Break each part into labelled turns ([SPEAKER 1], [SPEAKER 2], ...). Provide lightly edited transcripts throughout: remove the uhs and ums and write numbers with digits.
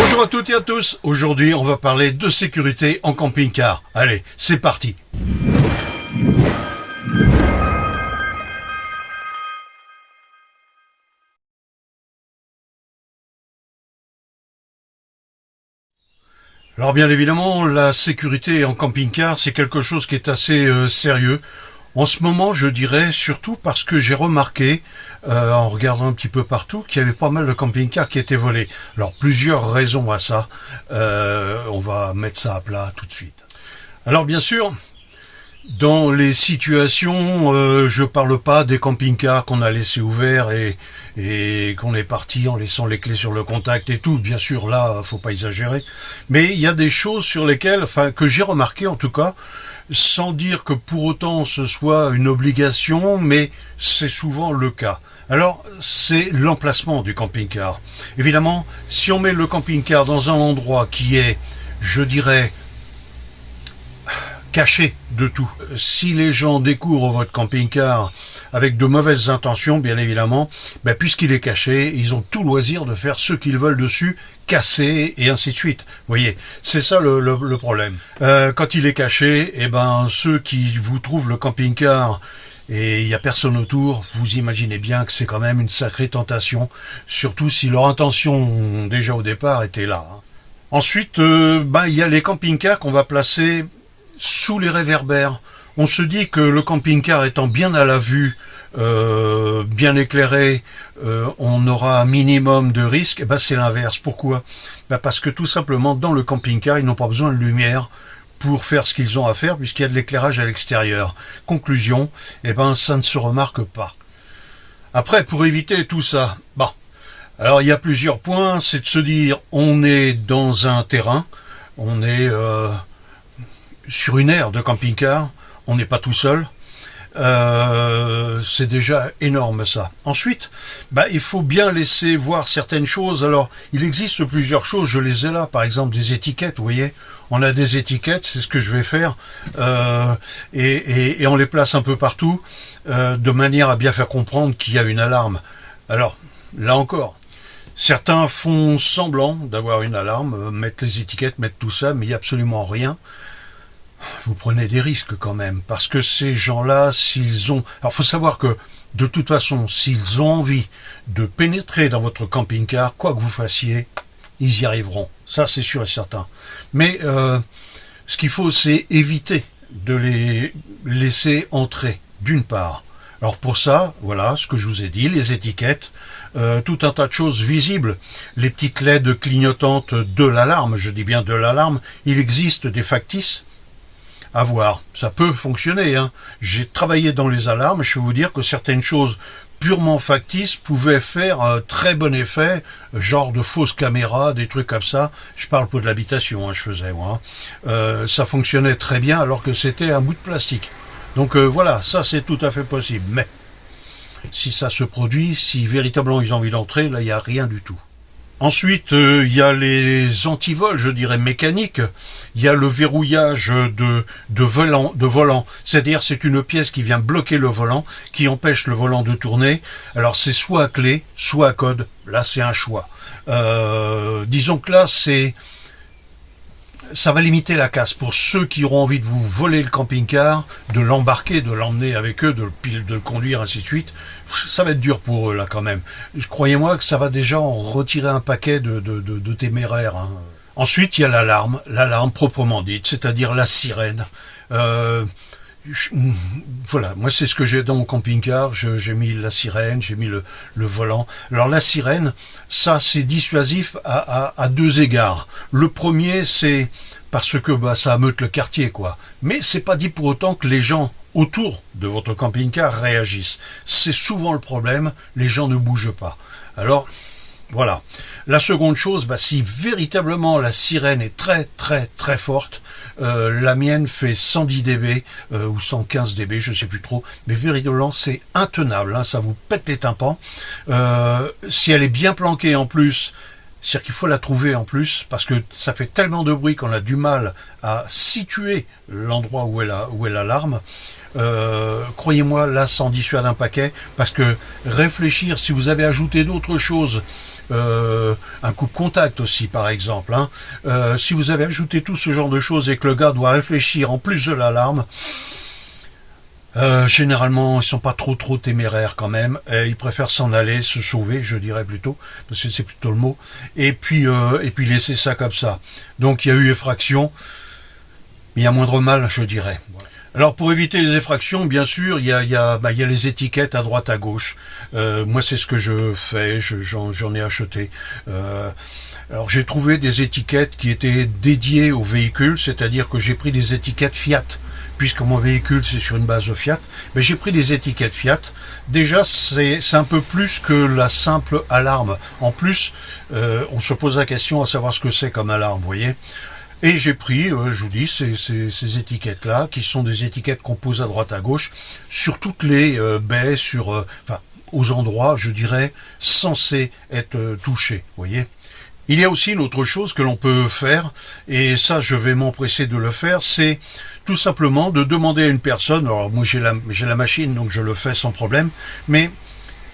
[SPEAKER 1] Bonjour à toutes et à tous, aujourd'hui on va parler de sécurité en camping-car. Allez, c'est parti. Alors bien évidemment, la sécurité en camping-car, c'est quelque chose qui est assez sérieux. En ce moment, je dirais surtout parce que j'ai remarqué, en regardant un petit peu partout, qu'il y avait pas mal de camping-cars qui étaient volés. Alors plusieurs raisons à ça. On va mettre ça à plat tout de suite. Alors bien sûr, dans les situations, je parle pas des camping-cars qu'on a laissés ouverts et qu'on est parti en laissant les clés sur le contact et tout. Bien sûr, là, faut pas exagérer. Mais il y a des choses sur lesquelles, que j'ai remarqué en tout cas, sans dire que pour autant ce soit une obligation, mais c'est souvent le cas. Alors, c'est l'emplacement du camping-car. Évidemment, si on met le camping-car dans un endroit qui est, je dirais, caché de tout. Si les gens découvrent votre camping-car avec de mauvaises intentions, bien évidemment, puisqu'il est caché, ils ont tout loisir de faire ce qu'ils veulent dessus, casser et ainsi de suite. Vous voyez, c'est ça le problème. Quand il est caché, ceux qui vous trouvent le camping-car et il n'y a personne autour, vous imaginez bien que c'est quand même une sacrée tentation, surtout si leur intention déjà au départ était là. Ensuite, il y a les camping-cars qu'on va placer sous les réverbères. On se dit que le camping-car étant bien à la vue, bien éclairé, on aura un minimum de risque. C'est l'inverse. Pourquoi ? Parce que tout simplement, dans le camping-car, ils n'ont pas besoin de lumière pour faire ce qu'ils ont à faire, puisqu'il y a de l'éclairage à l'extérieur. Conclusion, ça ne se remarque pas. Après, pour éviter tout ça, alors il y a plusieurs points. C'est de se dire, on est dans un terrain, on est sur une aire de camping-car, on n'est pas tout seul, c'est déjà énorme ça. Ensuite, il faut bien laisser voir certaines choses. Alors, il existe plusieurs choses, je les ai là, par exemple des étiquettes, vous voyez, on a des étiquettes, c'est ce que je vais faire, et on les place un peu partout, de manière à bien faire comprendre qu'il y a une alarme. Alors, là encore, certains font semblant d'avoir une alarme, mettent les étiquettes, mettent tout ça, mais il n'y a absolument rien. Vous prenez des risques quand même, parce que ces gens-là, s'ils ont... Alors, faut savoir que, de toute façon, s'ils ont envie de pénétrer dans votre camping-car, quoi que vous fassiez, ils y arriveront. Ça, c'est sûr et certain. Mais ce qu'il faut, c'est éviter de les laisser entrer, d'une part. Alors pour ça, voilà ce que je vous ai dit, les étiquettes, tout un tas de choses visibles, les petites LED clignotantes de l'alarme, je dis bien de l'alarme, il existe des factices, à voir, ça peut fonctionner. J'ai travaillé dans les alarmes, je peux vous dire que certaines choses purement factices pouvaient faire un très bon effet, genre de fausses caméras, des trucs comme ça. Je parle pas de l'habitation, je faisais moi. Ça fonctionnait très bien alors que c'était un bout de plastique. Donc voilà, ça c'est tout à fait possible. Mais si ça se produit, si véritablement ils ont envie d'entrer, là il n'y a rien du tout. Ensuite, il y a les antivols, je dirais mécaniques. Il y a le verrouillage de volant. C'est-à-dire, c'est une pièce qui vient bloquer le volant, qui empêche le volant de tourner. Alors, c'est soit à clé, soit à code. Là, c'est un choix. Disons que là, ça va limiter la casse pour ceux qui auront envie de vous voler le camping-car, de l'embarquer, de l'emmener avec eux, de le conduire, ainsi de suite. Ça va être dur pour eux, là, quand même. Croyez-moi que ça va déjà en retirer un paquet de téméraires. Ensuite, il y a l'alarme proprement dite, c'est-à-dire la sirène. Voilà, moi c'est ce que j'ai dans mon camping-car, j'ai mis la sirène, j'ai mis le volant. Alors la sirène, ça c'est dissuasif à deux égards. Le premier, c'est parce que ça ameute le quartier, quoi. Mais c'est pas dit pour autant que les gens autour de votre camping-car réagissent. C'est souvent le problème, les gens ne bougent pas. Alors, voilà. La seconde chose, si véritablement la sirène est très très très forte, la mienne fait 110 dB ou 115 dB, je sais plus trop, mais véritablement c'est intenable, ça vous pète les tympans. Si elle est bien planquée en plus, c'est-à-dire qu'il faut la trouver en plus, parce que ça fait tellement de bruit qu'on a du mal à situer l'endroit où est l'alarme. Croyez-moi, là, ça en dissuade un paquet, parce que réfléchir, si vous avez ajouté d'autres choses, un coupe-contact aussi, par exemple. Hein. Si vous avez ajouté tout ce genre de choses et que le gars doit réfléchir en plus de l'alarme, généralement, ils sont pas trop téméraires quand même. Ils préfèrent s'en aller, se sauver, je dirais plutôt, parce que c'est plutôt le mot. Et puis laisser ça comme ça. Donc il y a eu effraction, mais il y a moindre mal, je dirais. Alors pour éviter les effractions, bien sûr, il y a les étiquettes à droite à gauche. Moi, c'est ce que je fais. J'en ai acheté. Alors j'ai trouvé des étiquettes qui étaient dédiées au véhicule, c'est-à-dire que j'ai pris des étiquettes Fiat. Puisque mon véhicule c'est sur une base Fiat, mais j'ai pris des étiquettes Fiat. Déjà c'est un peu plus que la simple alarme. En plus, on se pose la question à savoir ce que c'est comme alarme, vous voyez. Et j'ai pris, je vous dis, ces étiquettes-là, qui sont des étiquettes qu'on pose à droite à gauche, sur toutes les baies, aux endroits, je dirais, censés être touchés, vous voyez. Il y a aussi une autre chose que l'on peut faire, et ça je vais m'empresser de le faire, c'est tout simplement de demander à une personne, alors moi j'ai la machine donc je le fais sans problème, mais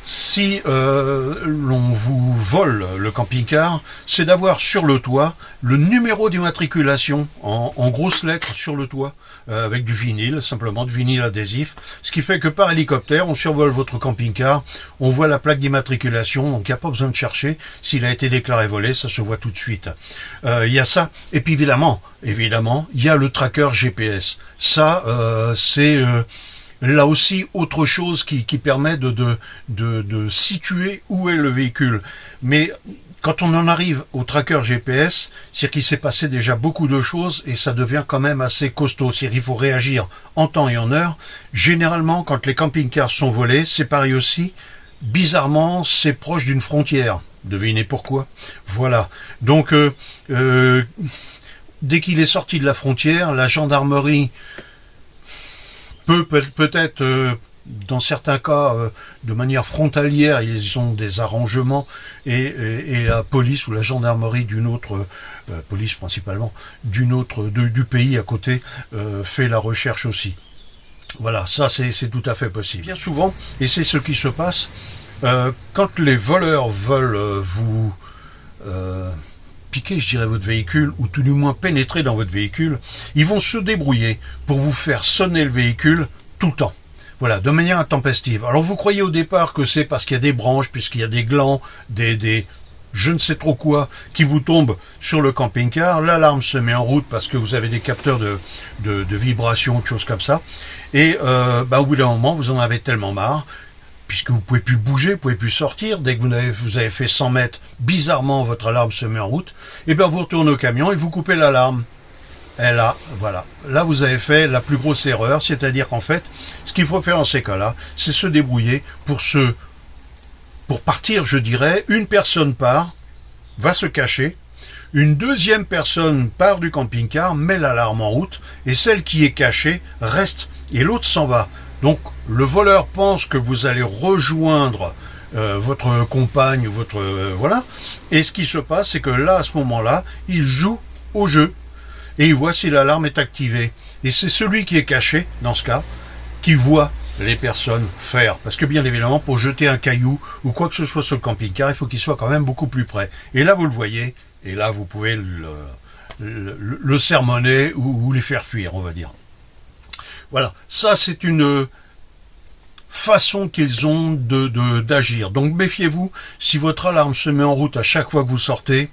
[SPEAKER 1] si l'on vous vole le camping-car, c'est d'avoir sur le toit le numéro d'immatriculation en grosses lettres sur le toit, avec du vinyle, simplement du vinyle adhésif, ce qui fait que par hélicoptère, on survole votre camping-car, on voit la plaque d'immatriculation, donc il n'y a pas besoin de chercher, s'il a été déclaré volé, ça se voit tout de suite. Il y a ça, et puis évidemment, il y a le tracker GPS. Ça, c'est... là aussi, autre chose qui permet de situer où est le véhicule. Mais quand on en arrive au tracker GPS, c'est qu'il s'est passé déjà beaucoup de choses et ça devient quand même assez costaud. C'est qu'il faut réagir en temps et en heure. Généralement, quand les camping-cars sont volés, c'est pareil aussi. Bizarrement, c'est proche d'une frontière. Devinez pourquoi. Voilà. Donc, dès qu'il est sorti de la frontière, la gendarmerie peut-être dans certains cas de manière frontalière ils ont des arrangements et la police ou la gendarmerie d'une autre police principalement du pays à côté fait la recherche aussi. Voilà, ça c'est tout à fait possible. Bien souvent, et c'est ce qui se passe quand les voleurs veulent vous piquer, je dirais, votre véhicule, ou tout du moins pénétrer dans votre véhicule, ils vont se débrouiller pour vous faire sonner le véhicule tout le temps. Voilà, de manière intempestive. Alors vous croyez au départ que c'est parce qu'il y a des branches, puisqu'il y a des glands, des je ne sais trop quoi, qui vous tombent sur le camping-car, l'alarme se met en route parce que vous avez des capteurs de vibration, de choses comme ça, et au bout d'un moment, vous en avez tellement marre, puisque vous pouvez plus bouger, vous pouvez plus sortir, dès que vous avez fait 100 mètres, bizarrement votre alarme se met en route, et bien vous retournez au camion et vous coupez l'alarme. Et là, voilà, là vous avez fait la plus grosse erreur, c'est-à-dire qu'en fait, ce qu'il faut faire dans ces cas-là, c'est se débrouiller pour partir, je dirais, une personne part, va se cacher, une deuxième personne part du camping-car, met l'alarme en route, et celle qui est cachée reste, et l'autre s'en va. Donc le voleur pense que vous allez rejoindre votre compagne ou votre voilà. Et ce qui se passe, c'est que là, à ce moment-là, il joue au jeu et il voit si l'alarme est activée. Et c'est celui qui est caché, dans ce cas, qui voit les personnes faire. Parce que bien évidemment, pour jeter un caillou ou quoi que ce soit sur le camping-car, il faut qu'il soit quand même beaucoup plus près. Et là, vous le voyez, et là, vous pouvez le sermonner ou les faire fuir, on va dire. Voilà, ça c'est une façon qu'ils ont d'agir. Donc méfiez-vous, si votre alarme se met en route à chaque fois que vous sortez,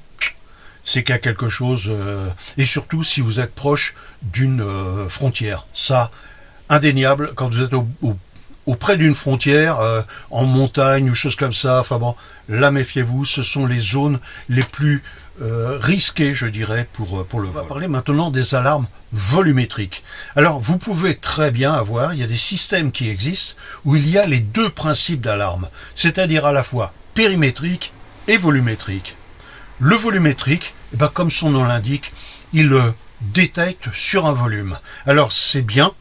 [SPEAKER 1] c'est qu'il y a quelque chose, et surtout si vous êtes proche d'une frontière. Ça, indéniable, quand vous êtes auprès d'une frontière, en montagne ou choses comme ça, enfin bon, là méfiez-vous, ce sont les zones les plus risquées, je dirais, pour le vol. On va parler maintenant des alarmes volumétriques. Alors, vous pouvez très bien avoir, il y a des systèmes qui existent, où il y a les deux principes d'alarme, c'est-à-dire à la fois périmétrique et volumétrique. Le volumétrique, comme son nom l'indique, il détecte sur un volume. Alors, c'est bien,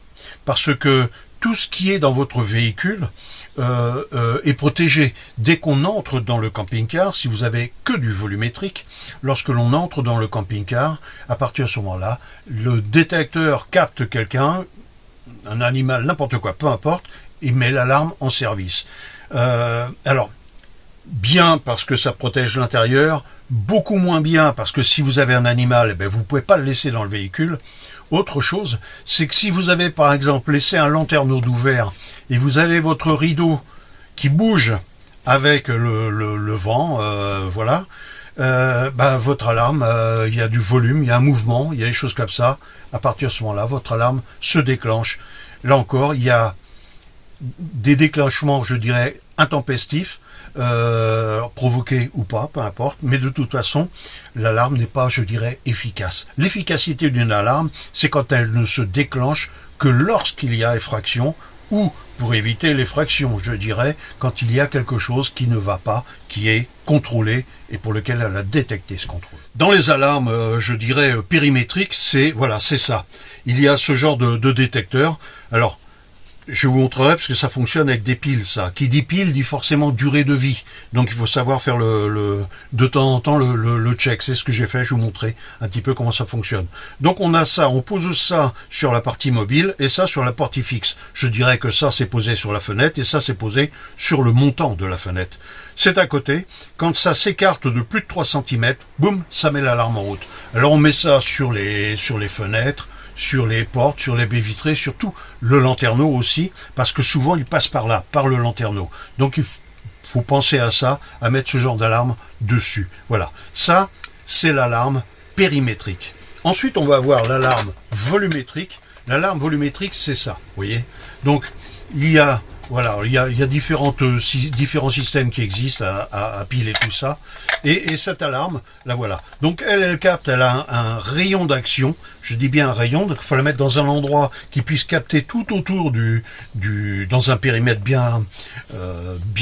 [SPEAKER 1] parce que tout ce qui est dans votre véhicule est protégé. Dès qu'on entre dans le camping-car, si vous avez que du volumétrique, lorsque l'on entre dans le camping-car, à partir de ce moment-là, le détecteur capte quelqu'un, un animal, n'importe quoi, peu importe, et met l'alarme en service. Alors, Bien parce que ça protège l'intérieur, beaucoup moins bien parce que si vous avez un animal, eh bien, vous ne pouvez pas le laisser dans le véhicule. Autre chose, c'est que si vous avez par exemple laissé un lanterneau d'ouvert et vous avez votre rideau qui bouge avec le vent, voilà, votre alarme, il y a du volume, il y a un mouvement, il y a des choses comme ça. À partir de ce moment-là, votre alarme se déclenche. Là encore, il y a des déclenchements, je dirais, intempestifs, provoqués ou pas, peu importe, mais de toute façon, l'alarme n'est pas, je dirais, efficace. L'efficacité d'une alarme, c'est quand elle ne se déclenche que lorsqu'il y a effraction, ou pour éviter l'effraction, je dirais, quand il y a quelque chose qui ne va pas, qui est contrôlé et pour lequel elle a détecté ce contrôle. Dans les alarmes, je dirais, périmétriques, c'est ça. Il y a ce genre de détecteur. Alors, je vous montrerai parce que ça fonctionne avec des piles, ça. Qui dit pile dit forcément durée de vie. Donc il faut savoir faire de temps en temps le check. C'est ce que j'ai fait, je vous montrer un petit peu comment ça fonctionne. Donc on a ça, on pose ça sur la partie mobile et ça sur la partie fixe. Je dirais que ça c'est posé sur la fenêtre et ça c'est posé sur le montant de la fenêtre. C'est à côté. Quand ça s'écarte de plus de 3 cm, boum, ça met l'alarme en route. Alors on met ça sur les fenêtres, sur les portes, sur les baies vitrées, surtout le lanterneau aussi, parce que souvent il passe par là, par le lanterneau. Donc il faut penser à ça, à mettre ce genre d'alarme dessus. Voilà, ça c'est l'alarme périmétrique. Ensuite on va avoir l'alarme volumétrique. L'alarme volumétrique c'est ça, vous voyez. Donc il y a différents systèmes qui existent à pile et tout ça. Et cette alarme, la voilà. Donc elle capte, elle a un rayon d'action. Je dis bien un rayon, donc il faut la mettre dans un endroit qui puisse capter tout autour dans un périmètre bien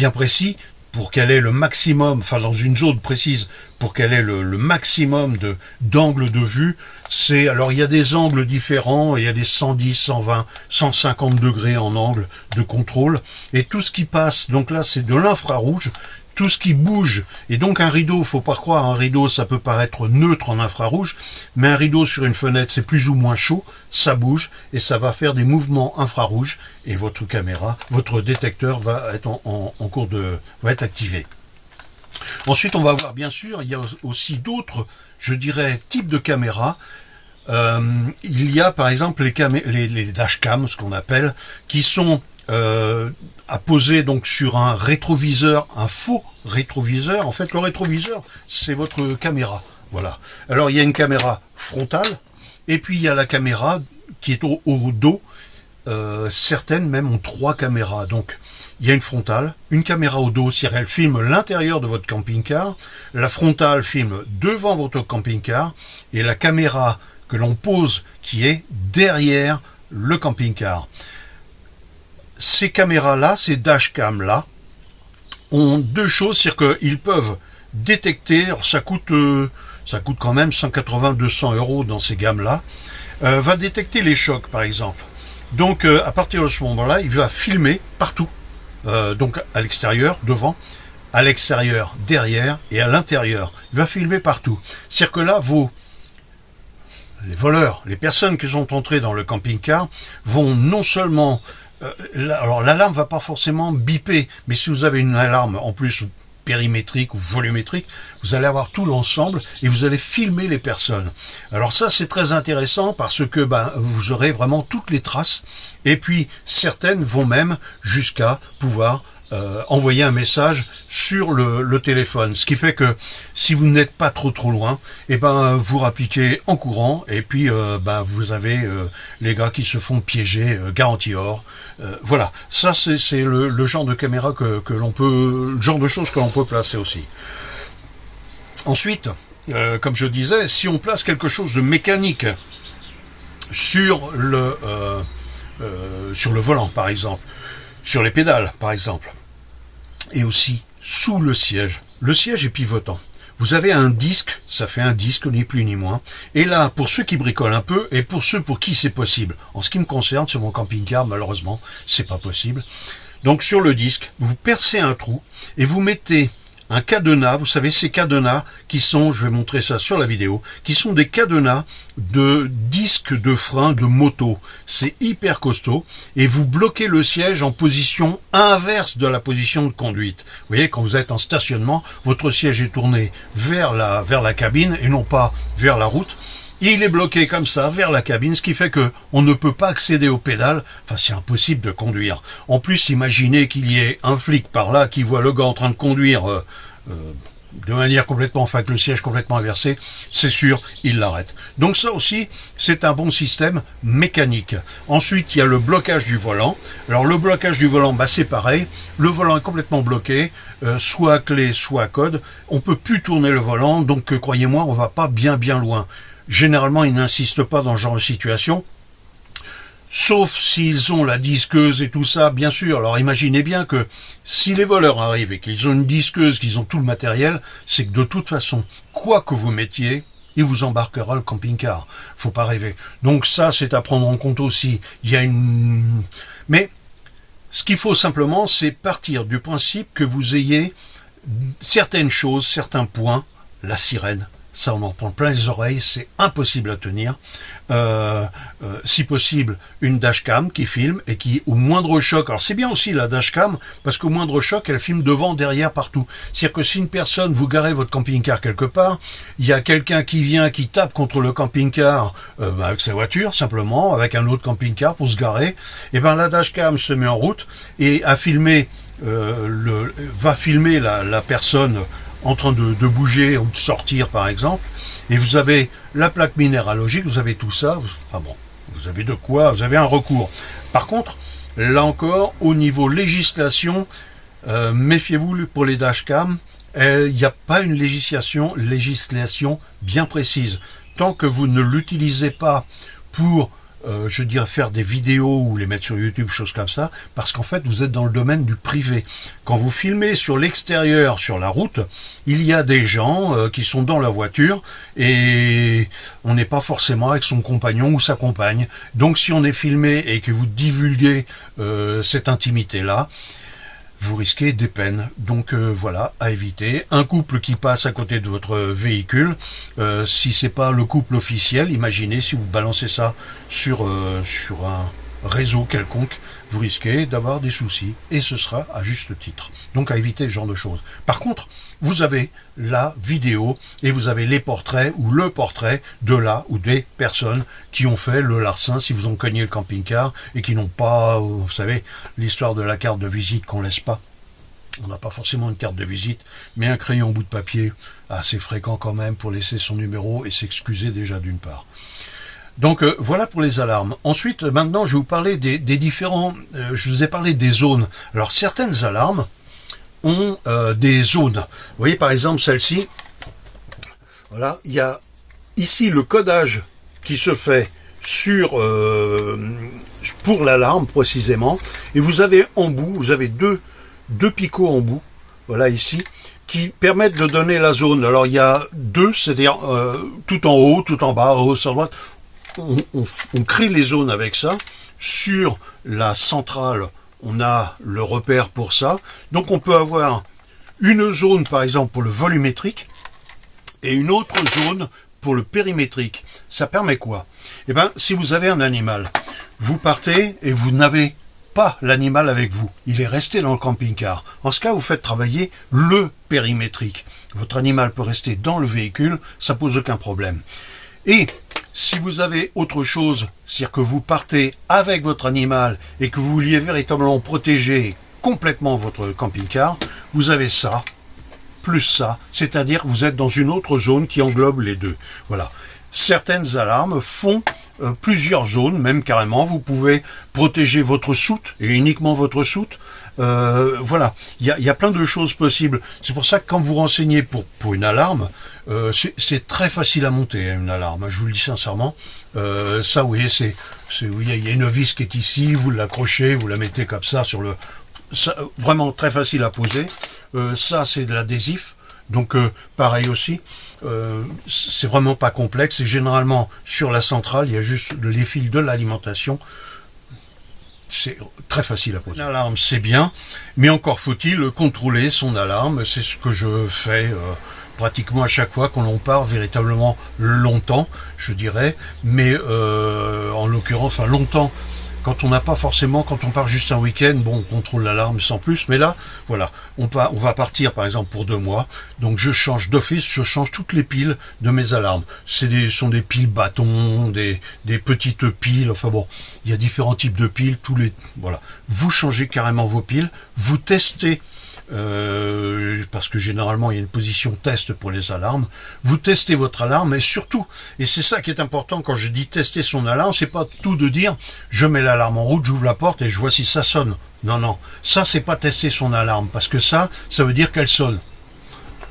[SPEAKER 1] précis, pour qu'elle ait le maximum, enfin dans une zone précise, pour qu'elle ait le maximum d'angles de vue. Alors il y a des angles différents, il y a des 110, 120, 150 degrés en angle de contrôle, et tout ce qui passe, donc là c'est de l'infrarouge, tout ce qui bouge, et donc un rideau, faut pas croire, un rideau ça peut paraître neutre en infrarouge, mais un rideau sur une fenêtre c'est plus ou moins chaud, ça bouge, et ça va faire des mouvements infrarouges, et votre caméra, votre détecteur va être va être activé. Ensuite on va voir, bien sûr, il y a aussi d'autres, je dirais, types de caméras. Il y a par exemple les dashcams, ce qu'on appelle, qui sont à poser donc sur un rétroviseur, un faux rétroviseur. En fait, le rétroviseur, c'est votre caméra. Voilà. Alors, il y a une caméra frontale, et puis il y a la caméra qui est au dos. Certaines même ont 3 caméras. Donc, il y a une frontale, une caméra au dos, c'est-à-dire elle filme l'intérieur de votre camping-car. La frontale filme devant votre camping-car, et la caméra que l'on pose qui est derrière le camping-car. Ces caméras-là, ces dashcams-là, ont 2 choses, c'est-à-dire qu'ils peuvent détecter, alors ça coûte quand même 180-200 € dans ces gammes-là, va détecter les chocs par exemple. Donc à partir de ce moment-là, il va filmer partout, donc à l'extérieur, devant, à l'extérieur, derrière et à l'intérieur. Il va filmer partout. C'est-à-dire que là, les voleurs, les personnes qui sont entrées dans le camping-car vont non seulement... alors l'alarme va pas forcément biper, mais si vous avez une alarme en plus périmétrique ou volumétrique, vous allez avoir tout l'ensemble et vous allez filmer les personnes. Alors ça c'est très intéressant parce que vous aurez vraiment toutes les traces, et puis certaines vont même jusqu'à pouvoir envoyer un message sur le téléphone, ce qui fait que si vous n'êtes pas trop loin, vous rappliquez en courant, et puis vous avez les gars qui se font piéger, garantie or. Voilà, ça c'est le genre de caméra que l'on peut, le genre de choses que l'on peut placer aussi. Ensuite, comme je disais, si on place quelque chose de mécanique sur le volant par exemple, sur les pédales par exemple, et aussi sous le siège. Le siège est pivotant. Vous avez un disque, ça fait un disque, ni plus ni moins. Et là, pour ceux qui bricolent un peu, et pour ceux pour qui c'est possible. En ce qui me concerne, sur mon camping-car, malheureusement, c'est pas possible. Donc sur le disque, vous percez un trou, et vous mettez un cadenas, vous savez, ces cadenas qui sont, je vais montrer ça sur la vidéo, qui sont des cadenas de disques de frein de moto. C'est hyper costaud et vous bloquez le siège en position inverse de la position de conduite. Vous voyez, quand vous êtes en stationnement, votre siège est tourné vers la cabine et non pas vers la route. Et il est bloqué comme ça vers la cabine, ce qui fait que on ne peut pas accéder aux pédales. Enfin, c'est impossible de conduire. En plus, imaginez qu'il y ait un flic par là qui voit le gars en train de conduire de manière complètement, enfin, avec le siège complètement inversé. C'est sûr, il l'arrête. Donc ça aussi, c'est un bon système mécanique. Ensuite, il y a le blocage du volant. Alors le blocage du volant, bah, c'est pareil. Le volant est complètement bloqué, soit à clé, soit à code. On peut plus tourner le volant, donc croyez-moi, on va pas bien loin. Généralement, ils n'insistent pas dans ce genre de situation, sauf s'ils ont la disqueuse et tout ça, bien sûr. Alors imaginez bien que si les voleurs arrivent et qu'ils ont une disqueuse, qu'ils ont tout le matériel, c'est que de toute façon, quoi que vous mettiez, il vous embarquera le camping-car. Faut pas rêver. Donc ça, c'est à prendre en compte aussi. Il y a une... Mais ce qu'il faut simplement, c'est partir du principe que vous ayez certaines choses, certains points, la sirène. Ça, on en prend plein les oreilles, c'est impossible à tenir. Si possible, une dashcam qui filme et qui, au moindre choc, alors c'est bien aussi la dashcam, parce qu'au moindre choc, elle filme devant, derrière, partout. C'est-à-dire que si une personne, vous garez votre camping-car quelque part, il y a quelqu'un qui vient, qui tape contre le camping-car avec sa voiture, simplement, avec un autre camping-car pour se garer, et ben la dashcam se met en route et va filmer la personne en train de bouger ou de sortir par exemple, et vous avez la plaque minéralogique, vous avez tout ça, enfin bon, vous avez de quoi, vous avez un recours. Par contre, là encore, au niveau législation, méfiez-vous pour les dashcams, il n'y a pas une législation bien précise. Tant que vous ne l'utilisez pas pour je dirais faire des vidéos ou les mettre sur YouTube, choses comme ça, parce qu'en fait vous êtes dans le domaine du privé. Quand vous filmez sur l'extérieur, sur la route, il y a des gens qui sont dans la voiture et on n'est pas forcément avec son compagnon ou sa compagne. Donc si on est filmé et que vous divulguez cette intimité-là, vous risquez des peines. Donc voilà, à éviter. Un couple qui passe à côté de votre véhicule, si c'est pas le couple officiel, imaginez si vous balancez ça sur un réseau quelconque, vous risquez d'avoir des soucis, et ce sera à juste titre. Donc à éviter ce genre de choses. Par contre, vous avez la vidéo et vous avez les portraits ou le portrait de la ou des personnes qui ont fait le larcin, si vous ont cogné le camping-car et qui n'ont pas, vous savez, l'histoire de la carte de visite qu'on laisse pas. On n'a pas forcément une carte de visite, mais un crayon en bout de papier, assez fréquent quand même pour laisser son numéro et s'excuser déjà d'une part. Donc voilà pour les alarmes. Ensuite, maintenant, je vais vous parler des différents... je vous ai parlé des zones. Alors, certaines alarmes ont des zones. Vous voyez, par exemple, celle-ci. Voilà, il y a ici le codage qui se fait sur pour l'alarme, précisément. Et vous avez en bout, vous avez deux picots en bout, voilà, ici, qui permettent de donner la zone. Alors, il y a deux, c'est-à-dire tout en haut, tout en bas, haut, sur droite. On crée les zones avec ça. Sur la centrale, on a le repère pour ça. Donc on peut avoir une zone par exemple pour le volumétrique et une autre zone pour le périmétrique. Ça permet quoi? Eh bien, si vous avez un animal, vous partez et vous n'avez pas l'animal avec vous. Il est resté dans le camping-car. En ce cas, vous faites travailler le périmétrique. Votre animal peut rester dans le véhicule, ça pose aucun problème. Et si vous avez autre chose, c'est-à-dire que vous partez avec votre animal et que vous vouliez véritablement protéger complètement votre camping-car, vous avez ça, plus ça, c'est-à-dire que vous êtes dans une autre zone qui englobe les deux. Voilà. Certaines alarmes font plusieurs zones, même carrément. Vous pouvez protéger votre soute et uniquement votre soute. Voilà, il y a plein de choses possibles. C'est pour ça que quand vous renseignez pour une alarme, c'est très facile à monter, une alarme. Je vous le dis sincèrement. Ça, vous voyez, il y a une vis qui est ici. Vous l'accrochez, vous la mettez comme ça sur le. Ça, vraiment très facile à poser. Ça, c'est de l'adhésif. Donc pareil aussi, c'est vraiment pas complexe et généralement sur la centrale il y a juste les fils de l'alimentation C'est très facile à poser. Une alarme, c'est bien, mais encore faut-il contrôler son alarme. C'est ce que je fais pratiquement à chaque fois qu'on part véritablement longtemps, je dirais. Mais en l'occurrence, longtemps, quand on n'a pas forcément, quand on part juste un week-end, bon, on contrôle l'alarme sans plus. Mais là, voilà, on va partir par exemple pour 2 mois. Donc je change d'office, je change toutes les piles de mes alarmes. Sont des piles bâtons, des petites piles. Enfin bon, il y a différents types de piles. Voilà, vous changez carrément vos piles, vous testez. Parce que généralement il y a une position test pour les alarmes, vous testez votre alarme et surtout, et c'est ça qui est important quand je dis tester son alarme, c'est pas tout de dire je mets l'alarme en route, j'ouvre la porte et je vois si ça sonne. Non, ça c'est pas tester son alarme, parce que ça veut dire qu'elle sonne.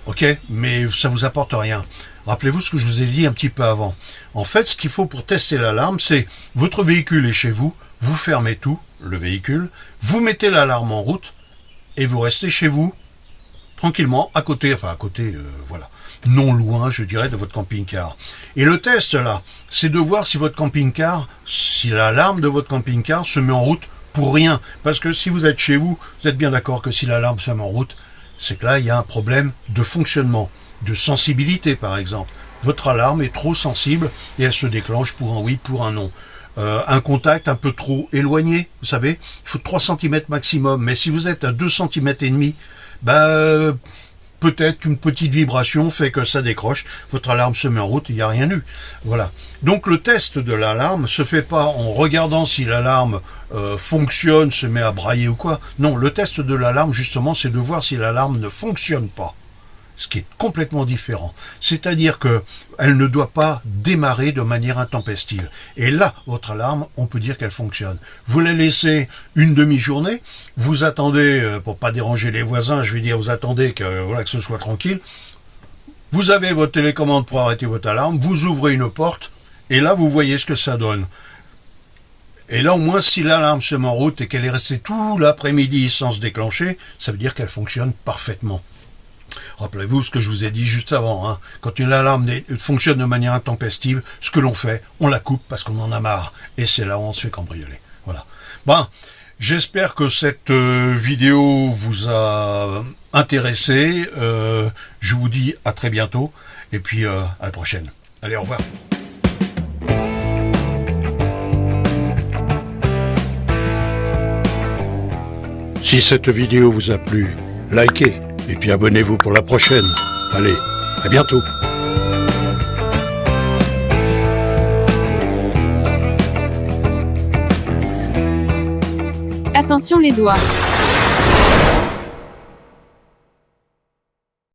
[SPEAKER 1] Ok, mais ça vous apporte rien. Rappelez-vous ce que je vous ai dit un petit peu avant. En fait, ce qu'il faut pour tester l'alarme, c'est votre véhicule est chez vous, vous fermez tout, le véhicule, vous mettez l'alarme en route, et vous restez chez vous, tranquillement, à côté, voilà, non loin, je dirais, de votre camping-car. Et le test, là, c'est de voir si votre camping-car, si l'alarme de votre camping-car se met en route pour rien. Parce que si vous êtes chez vous, vous êtes bien d'accord que si l'alarme se met en route, c'est que là, il y a un problème de fonctionnement, de sensibilité, par exemple. Votre alarme est trop sensible et elle se déclenche pour un oui, pour un non. Un contact un peu trop éloigné, vous savez, il faut 3 cm maximum, mais si vous êtes à 2 cm et demi, peut-être qu'une petite vibration fait que ça décroche, votre alarme se met en route, il n'y a rien eu. Voilà. Donc le test de l'alarme se fait pas en regardant si l'alarme fonctionne, se met à brailler ou quoi. Non, le test de l'alarme, justement, c'est de voir si l'alarme ne fonctionne pas. Ce qui est complètement différent. C'est-à-dire que elle ne doit pas démarrer de manière intempestive. Et là, votre alarme, on peut dire qu'elle fonctionne. Vous la laissez une demi-journée, vous attendez, pour pas déranger les voisins, je vais dire, vous attendez que ce soit tranquille. Vous avez votre télécommande pour arrêter votre alarme, vous ouvrez une porte, et là, vous voyez ce que ça donne. Et là, au moins, si l'alarme se met en route et qu'elle est restée tout l'après-midi sans se déclencher, ça veut dire qu'elle fonctionne parfaitement. Rappelez-vous ce que je vous ai dit juste avant, hein. Quand une alarme fonctionne de manière intempestive, ce que l'on fait, on la coupe parce qu'on en a marre. Et c'est là où on se fait cambrioler. Voilà. J'espère que cette vidéo vous a intéressé. Je vous dis à très bientôt. Et puis à la prochaine. Allez, au revoir. Si cette vidéo vous a plu, likez. Et puis abonnez-vous pour la prochaine. Allez, à bientôt.
[SPEAKER 2] Attention les doigts.